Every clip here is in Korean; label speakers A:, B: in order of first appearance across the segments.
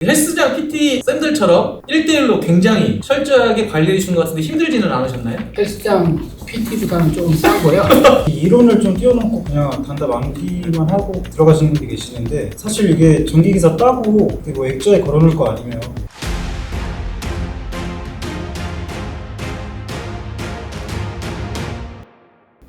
A: 헬스장 PT 쌤들처럼 1대1로 굉장히 철저하게 관리해 주시는 것 같은데 힘들지는 않으셨나요?
B: 헬스장 PT보다는 좀 싸고요.
C: 이론을 좀 띄워놓고 그냥 단답 암기만 하고 들어가시는 분들이 계시는데, 사실 이게 전기기사 따고 뭐 액자에 걸어놓을 거 아니면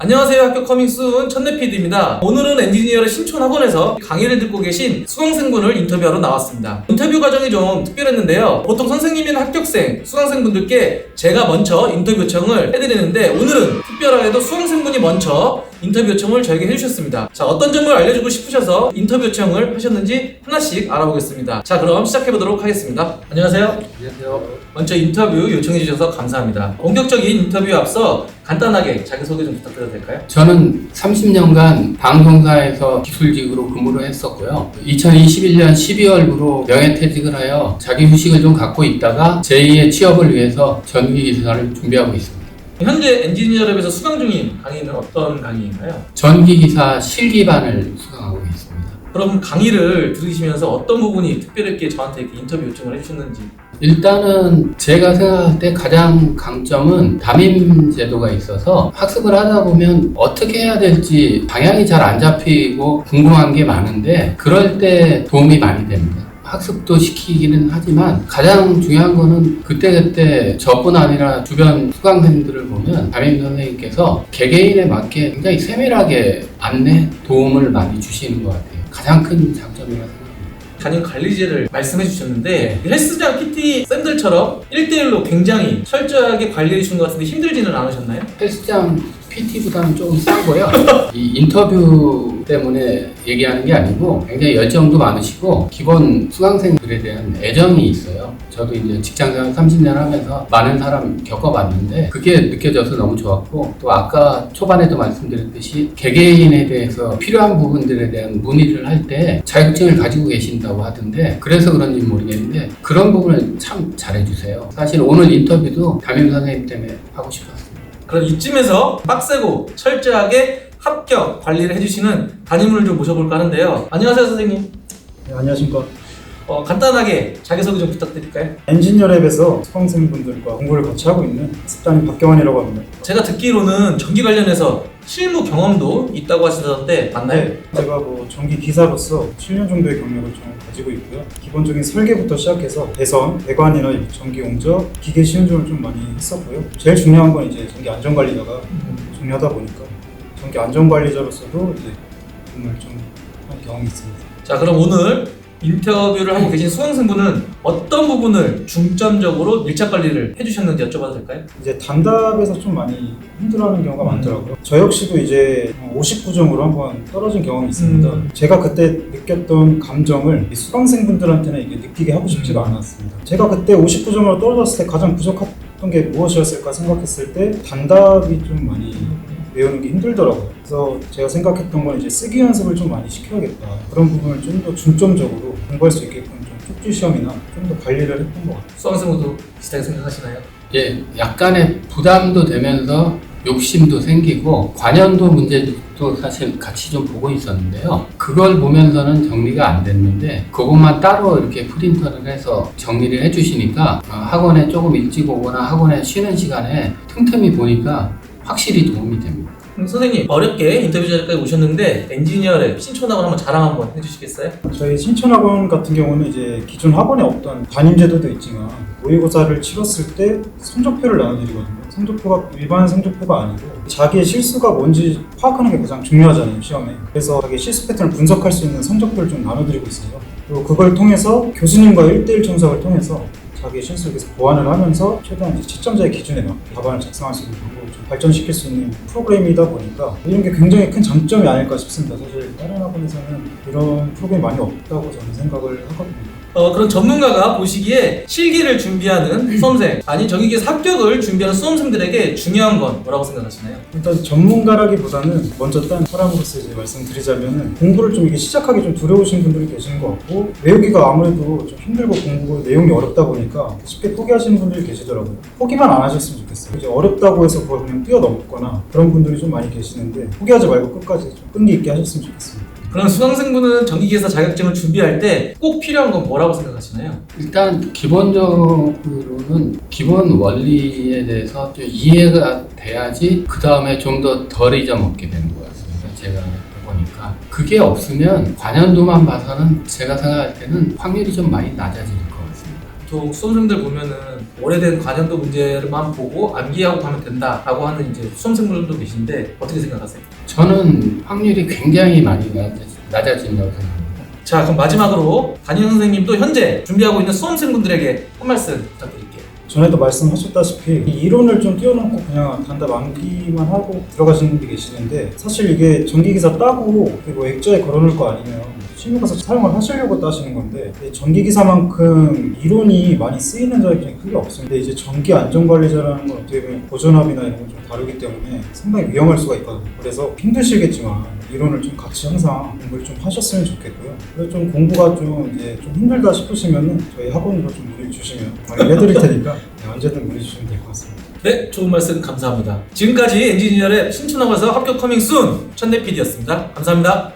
A: 안녕하세요. 학교 커밍순 첫내 PD입니다. 오늘은 엔지니어를 신촌학원에서 강의를 듣고 계신 수강생분을 인터뷰하러 나왔습니다. 인터뷰 과정이 좀 특별했는데요. 보통 선생님이나 합격생, 수강생분들께 제가 먼저 인터뷰 요청을 해드리는데, 오늘은 특별하게도 수강생분이 먼저 인터뷰 요청을 저에게 해주셨습니다. 자, 어떤 점을 알려주고 싶으셔서 인터뷰 요청을 하셨는지 하나씩 알아보겠습니다. 자, 그럼 시작해보도록 하겠습니다. 안녕하세요.
B: 안녕하세요.
A: 먼저 인터뷰 요청해주셔서 감사합니다. 본격적인 인터뷰에 앞서 간단하게 자기소개 좀 부탁드려도 될까요?
B: 저는 30년간 방송사에서 기술직으로 근무를 했었고요. 2021년 12월부로 명예퇴직을 하여 자기 휴식을 좀 갖고 있다가 제2의 취업을 위해서 전기기사를 준비하고 있습니다.
A: 현재 엔지니어랩에서 수강 중인 강의는 어떤 강의인가요?
B: 전기기사 실기반을 수강하고 있습니다.
A: 그럼 강의를 들으시면서 어떤 부분이 특별하게 저한테 이렇게 인터뷰 요청을 해주셨는지.
B: 일단은 제가 생각할 때 가장 강점은 담임 제도가 있어서 학습을 하다 보면 어떻게 해야 될지 방향이 잘 안 잡히고 궁금한 게 많은데, 그럴 때 도움이 많이 됩니다. 학습도 시키기는 하지만 가장 중요한 거는 그때그때 저뿐 아니라 주변 수강생들을 보면 담임 선생님께서 개개인에 맞게 굉장히 세밀하게 안내, 도움을 많이 주시는 것 같아요. 가장 큰 장점이라고 생각합니다.
A: 담임 관리제를 말씀해 주셨는데, 헬스장 PT 쌤들처럼 1대1로 굉장히 철저하게 관리해 주시는 것 같은데 힘들지는 않으셨나요?
B: 헬스장 PT보다는 조금 싸고요. 이 인터뷰 때문에 얘기하는 게 아니고 굉장히 열정도 많으시고 기본 수강생들에 대한 애정이 있어요. 저도 이제 직장생활 30년 하면서 많은 사람 겪어봤는데 그게 느껴져서 너무 좋았고, 또 아까 초반에도 말씀드렸듯이 개개인에 대해서 필요한 부분들에 대한 문의를 할 때 자격증을 가지고 계신다고 하던데, 그래서 그런지 모르겠는데 그런 부분을 참 잘해주세요. 사실 오늘 인터뷰도 담임 선생님 때문에 하고 싶었어요.
A: 그럼 이쯤에서 빡세고 철저하게 합격 관리를 해주시는 담임을 좀 모셔볼까 하는데요. 안녕하세요, 선생님.
C: 네, 안녕하십니까.
A: 간단하게 자기소개 좀 부탁드릴까요?
C: 엔지니어랩에서 수강생분들과 공부를 같이 하고 있는 학습단임 박경환이라고 합니다.
A: 제가 듣기로는 전기 관련해서 실무 경험도 있다고 하시던데 맞나요?
C: 제가 전기 기사로서 7년 정도의 경력을 좀 가지고 있고요. 기본적인 설계부터 시작해서 배선, 배관이나 전기 용접, 기계 시운전을 좀 많이 했었고요. 제일 중요한 건 이제 전기 안전관리자가 중요하다 보니까 전기 안전관리자로서도 이제 근무를 좀 한 경험이 있습니다.
A: 자, 그럼 오늘 인터뷰를 하고 계신 수강생분은 어떤 부분을 중점적으로 밀착 관리를 해주셨는지 여쭤봐도 될까요?
C: 이제 단답에서 좀 많이 힘들어하는 경우가 많더라고요. 저 역시도 이제 59점으로 한번 떨어진 경험이 있습니다. 제가 그때 느꼈던 감정을 이 수강생분들한테는 이게 느끼게 하고 싶지가 않았습니다. 제가 그때 59점으로 떨어졌을 때 가장 부족했던 게 무엇이었을까 생각했을 때 단답이 좀 많이 외우는 게 힘들더라고요. 그래서 제가 생각했던 건 이제 쓰기 연습을 좀 많이 시켜야겠다. 그런 부분을 좀 더 중점적으로 공부할 수 있게끔 좀 쪽지 시험이나 좀 더 관리를 했던 것 같아요.
A: 수강생분도 비슷하게 생각하시나요?
B: 예, 약간의 부담도 되면서 욕심도 생기고 관연도 문제도 사실 같이 좀 보고 있었는데요. 그걸 보면서는 정리가 안 됐는데 그것만 따로 이렇게 프린터를 해서 정리를 해주시니까 학원에 조금 일찍 오거나 학원에 쉬는 시간에 틈틈이 보니까 확실히 도움이 됩니다.
A: 선생님, 어렵게 인터뷰 자리까지 오셨는데 엔지니어랩 신촌학원 한번 자랑 한번 해주시겠어요?
C: 저희 신촌학원 같은 경우는 이제 기존 학원에 없던 담임제도도 있지만 모의고사를 치렀을 때 성적표를 나눠드리거든요. 성적표가 일반 성적표가 아니고 자기의 실수가 뭔지 파악하는 게 가장 중요하잖아요, 시험에. 그래서 자기의 실수 패턴을 분석할 수 있는 성적표를 좀 나눠드리고 있어요. 그리고 그걸 통해서 교수님과 1대1 청석을 통해서 자기의 실수를 계속 보완을 하면서 최대한 이제 채점자의 기준에 맞게 답안을 작성할 수 있는 방법을 좀 발전시킬 수 있는 프로그램이다 보니까 이런 게 굉장히 큰 장점이 아닐까 싶습니다. 사실 다른 학원에서는 이런 프로그램이 많이 없다고 저는 생각을 하거든요.
A: 그런 전문가가 보시기에 실기를 준비하는 수험생, 아니 전기기사 합격을 준비하는 수험생들에게 중요한 건 뭐라고 생각하시나요?
C: 일단 전문가라기보다는 먼저 딴 사람으로서 이제 말씀드리자면은 공부를 좀 이게 시작하기 좀 두려우신 분들이 계시는 것 같고, 외우기가 아무래도 좀 힘들고 공부 내용이 어렵다 보니까 쉽게 포기하시는 분들이 계시더라고요. 포기만 안 하셨으면 좋겠어요. 이제 어렵다고 해서 그걸 그냥 뛰어넘거나 그런 분들이 좀 많이 계시는데 포기하지 말고 끝까지 좀 끈기 있게 하셨으면 좋겠습니다.
A: 그럼 수강생분은 전기기사 자격증을 준비할 때 꼭 필요한 건 뭐라고 생각하시나요?
B: 일단 기본적으로는 기본 원리에 대해서 좀 이해가 돼야지 그 다음에 좀 더 덜 잊어먹게 되는 것 같습니다. 제가 보니까 그게 없으면 관연도만 봐서는 제가 생각할 때는 확률이 좀 많이 낮아질 것 같습니다.
A: 보통 수험생들 보면은 오래된 관연도 문제만 보고 암기하고 가면 된다라고 하는 이제 수험생분들도 계신데 어떻게 생각하세요?
B: 저는 확률이 굉장히 많이 낮아진다고 생각합니다.
A: 자, 그럼 마지막으로 담임 선생님도 현재 준비하고 있는 수험생분들에게 한 말씀 부탁드릴게요.
C: 전에도 말씀하셨다시피 이 이론을 좀 띄워놓고 그냥 단답 암기만 하고 들어가시는 분들이 계시는데 사실 이게 전기기사 따고 그리고 액자에 걸어놓을 거 아니면 실무 가서 사용을 하시려고 따시는 건데 전기기사만큼 이론이 많이 쓰이는 자격증이 크게 없습니다. 이제 전기 안전관리자라는 건 어떻게 보면 보존압이나 이런 건 좀 다르기 때문에 상당히 위험할 수가 있거든요. 그래서 힘드시겠지만 이론을 좀 같이 항상 공부를 좀 하셨으면 좋겠고요. 그래서 좀 공부가 좀 이제 좀 힘들다 싶으시면은 저희 학원으로 좀 문의 주시면 관리해드릴 테니까 언제든 문의 주시면 될 것 같습니다.
A: 네, 좋은 말씀 감사합니다. 지금까지 엔지니어랩 신촌학원에서 합격 커밍 순 천내 PD였습니다. 감사합니다.